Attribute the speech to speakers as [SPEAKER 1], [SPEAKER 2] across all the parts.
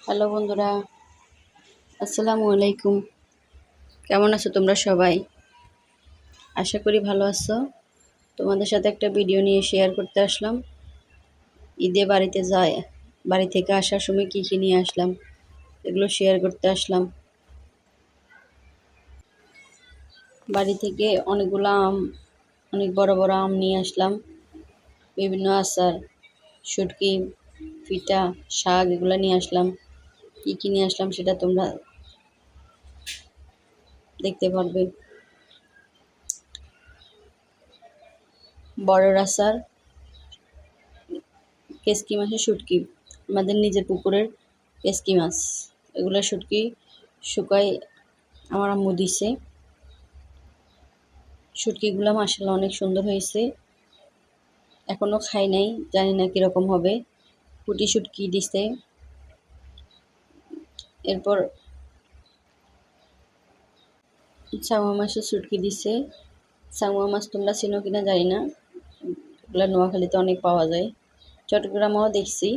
[SPEAKER 1] Hello বন্ধুরা, আসসালামু আলাইকুম। কেমন আছো তোমরা সবাই? আশা করি ভালো আছো। তোমাদের সাথে একটা ভিডিও নিয়ে শেয়ার করতে আসলাম। ঈদে বাড়ি থেকে আসার সময় কী কী নিয়ে আসলাম এগুলো শেয়ার করতে আসলাম। বাড়ি থেকে অনেক বড় বড় আম নিয়ে আসলাম, বিভিন্ন আচার, শুটকি, পিঠা, শাক এগুলো নিয়ে আসলাম। কী কী নিয়ে আসলাম সেটা তোমরা দেখতে পারবে। বড়ের আচার, কেসকি মাছের শুটকি, আমাদের নিজের পুকুরের কেসকি মাছ, এগুলো শুটকি শুকাই আমার আম্মু দিছে। শুটকিগুলো মাশাআল্লাহ অনেক সুন্দর হয়েছে, এখনও খাই নাই, জানি না কীরকম হবে। পুঁটি শুটকি দিছে। এরপর চাঙা মাছের শুটকি দিছে। চাঙা মাছ তোমরা চিনো কিনা জানি না, এগুলো নোয়াখালীতে অনেক পাওয়া যায়। চট্টগ্রামেও দেখছি।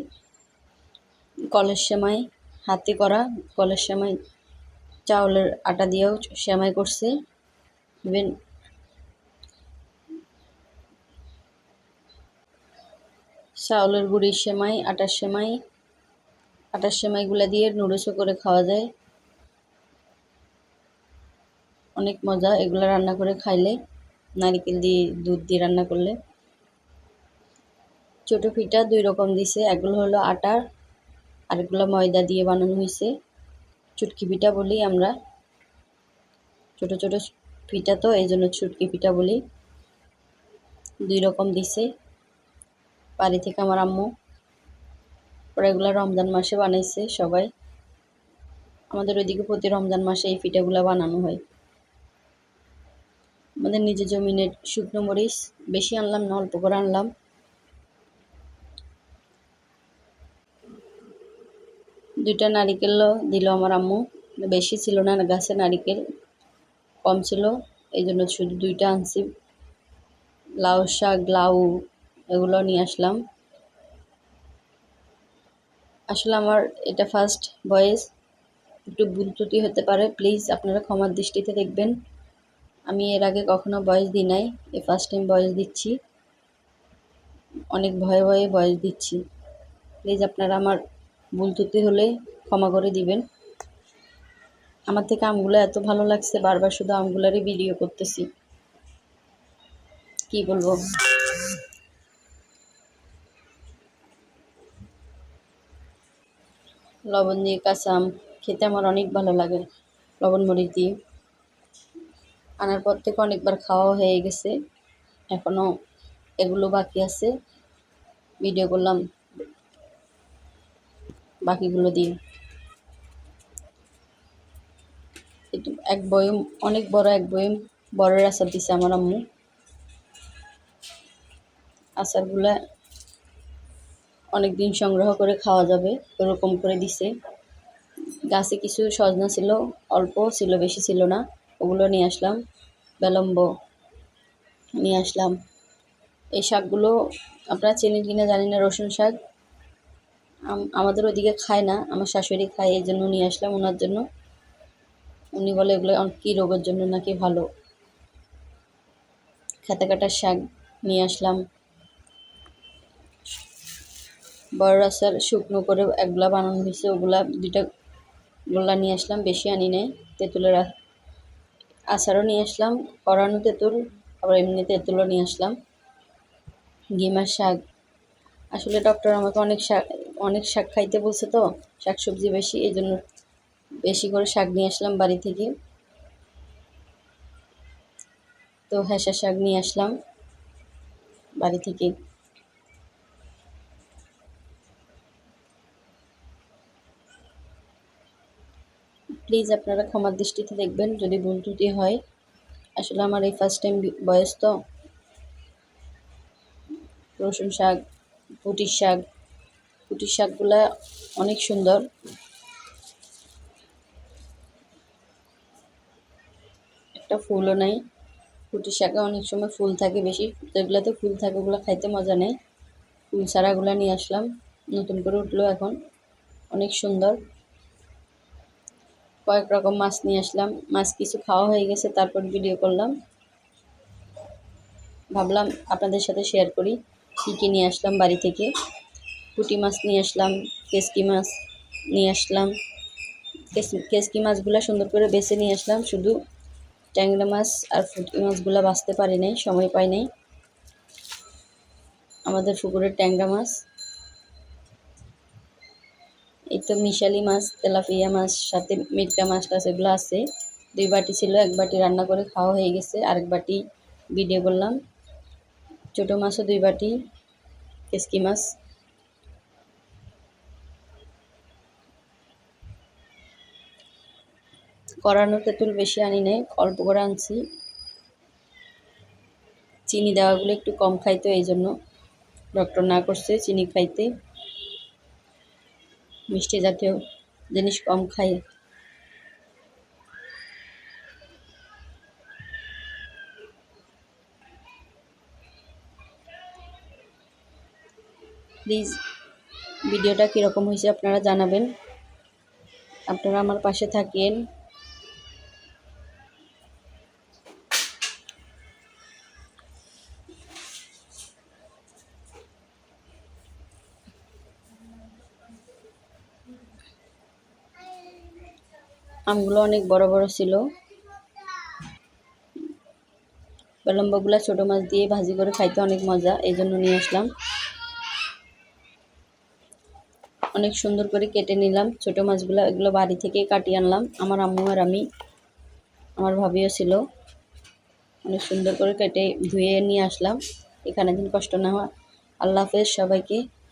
[SPEAKER 1] কলের সেমাই, হাতে করা কলের সেমাই, চাউলের আটা দিয়েও সেমাই করছে। ইভেন চাউলের গুঁড়ির সেমাই, আটার সেমাইগুলো দিয়ে নুডলসও করে খাওয়া যায়, অনেক মজা। এগুলো রান্না করে খাইলে, নারকেল দিয়ে দুধ দিয়ে রান্না করলে। ছোটো পিঠা 2 রকম দিছে, এগুলো হলো আটার, আরেকগুলো ময়দা দিয়ে বানানো হয়েছে। চুটকি পিঠা বলি আমরা, ছোটো ছোটো পিঠা তো এই জন্য চুটকি পিঠা বলি। 2 রকম দিছে বাড়ি থেকে আমার আম্মু। ওরা এগুলো রমজান মাসে বানাইছে সবাই। আমাদের ওইদিকে প্রতি রমজান মাসে এই পিঠাগুলো বানানো হয়। আমাদের নিজের জমিনের শুকনো মরিচ, বেশি আনলাম না, অল্প করে আনলাম। দুইটা নারিকেলও দিল আমার আম্মু, বেশি ছিল না গাছে নারিকেল, কম ছিল, এই জন্য শুধু 2টা আনছি। লাউ শাক, লাউ এগুলো নিয়ে আসলাম। আসলে আমার এটা ফার্স্ট ভয়েস, একটু ভুল ত্রুটি হতে পারে, প্লিজ আপনারা ক্ষমার দৃষ্টিতে দেখবেন। আমি এর আগে কখনো ভয়েস দিই নাই, এই ফার্স্ট টাইম ভয়েস দিচ্ছি, অনেক ভয়ে ভয়ে ভয়েস দিচ্ছি। প্লিজ আপনারা আমার ভুল ত্রুটি হলে ক্ষমা করে দিবেন। আমার থেকে আমগুলো এত ভালো লাগছে, বারবার শুধু আমগুলারই ভিডিও করতেছি, কি বলবো। লবণ দিয়ে কাঁচা আম খেতে আমার অনেক ভালো লাগে, লবণ মরিচ দিয়ে। আনার পর থেকে অনেকবার খাওয়া হয়ে গেছে, এখনও এগুলো বাকি আছে, ভিডিও করলাম বাকিগুলো দিয়ে। একটু এক বয়ম, অনেক বড় এক বয়ম বড়ের আচার দিছে আমার আম্মু। আচারগুলা অনেক দিন সংগ্রহ করে খাওয়া যাবে এরকম করে দিছে। গাছে কিছু সজনা ছিল, অল্প ছিল, বেশি ছিল না, ওগুলো নিয়ে আসলাম। বেলম্ব নিয়ে আসলাম। এই শাকগুলো আপনারা চেনেন কিনা জানি না, রসুন শাক। আমাদের ওদিকে খায় না, আমার শাশুড়ি খায়, এই জন্য নিয়ে আসলাম ওনার জন্য। উনি বলে এগুলো কী রোগের জন্য নাকি ভালো। খেতে কাটার শাক নিয়ে আসলাম। বড় আচার শুকনো করে একগুলা বানানো হয়েছে, ওগুলা 2টা গোল্লা নিয়ে আসলাম, বেশি আনি নাই। তেঁতুলের আচারও নিয়ে আসলাম, করানো তেঁতুল, আবার এমনি তেঁতুলও নিয়ে আসলাম। গিমার শাক, আসলে ডক্টর আমাকে অনেক শাক খাইতে বলছে, তো শাক সবজি বেশি, এই জন্য বেশি করে শাক নিয়ে আসলাম বাড়ি থেকে। তো হেঁসা শাক নিয়ে আসলাম বাড়ি থেকে। প্লিজ আপনারা ক্ষমার দৃষ্টিতে দেখবেন যদি ভুল ত্রুটি হয়। আসলে আমার এই ফার্স্ট টাইম বয়স তো। রসুন শাক, পুঁটির শাকগুলা অনেক সুন্দর, একটা ফুলও নাই। পুঁটির শাকে অনেক সময় ফুল থাকে বেশি, যেগুলোতে ফুল থাকে ওগুলো খাইতে মজা নেই। ফুল ছাড়াগুলো নিয়ে আসলাম, নতুন করে উঠলো এখন, অনেক সুন্দর। কয়েক রকম মাছ নিয়ে আসলাম। মাছ কিছু খাওয়া হয়ে গেছে, তারপর ভিডিও করলাম। ভাবলাম আপনাদের সাথে শেয়ার করি কী কী নিয়ে আসলাম বাড়ি থেকে। পুঁটি মাছ নিয়ে আসলাম, কেসকি মাছ নিয়ে আসলাম। কেসকি মাছগুলো সুন্দর করে বেছে নিয়ে আসলাম, শুধু ট্যাংরা মাছ আর পুঁটি মাছগুলো বাছতে পারি নাই, সময় পাই নাই। আমাদের পুকুরের ট্যাংরা মাছ, এই তো মিশালি মাছ, তেলাপিয়া মাছ, সাথে মিরকা মাছ টাছ এগুলো আছে। 2 বাটি ছিল, 1 বাটি রান্না করে খাওয়া হয়ে গেছে, আরেক বাটি ভিডিও করলাম। ছোটো মাছও 2 বাটি, কেসকি মাছ। করানো তেঁতুল বেশি আনি নাই, অল্প করে আনছি। চিনি দেওয়াগুলো একটু কম খাইতো, এই জন্য ডক্টর না করছে চিনি খাইতে, মিষ্টি জাতীয় জিনিস কম খাই। প্লিজ ভিডিওটা কীরকম হয়েছে আপনারা জানাবেন, আপনারা আমার পাশে থাকেন। আমগুলো অনেক বড় বড় ছিল। বেলম্বগুলা ছোটো মাছ দিয়ে ভাজি করে খাইতে অনেক মজা, এই জন্য নিয়ে আসলাম। অনেক সুন্দর করে কেটে নিলাম ছোটো মাছগুলো, এগুলো বাড়ি থেকে কাটিয়ে আনলাম। আমার আম্মু আর আমি, আমার ভাবিও ছিল। অনেক সুন্দর করে কেটে ধুয়ে নিয়ে আসলাম, এখানে দিন কষ্ট না হয়। আল্লাহ হাফেজ সবাইকে।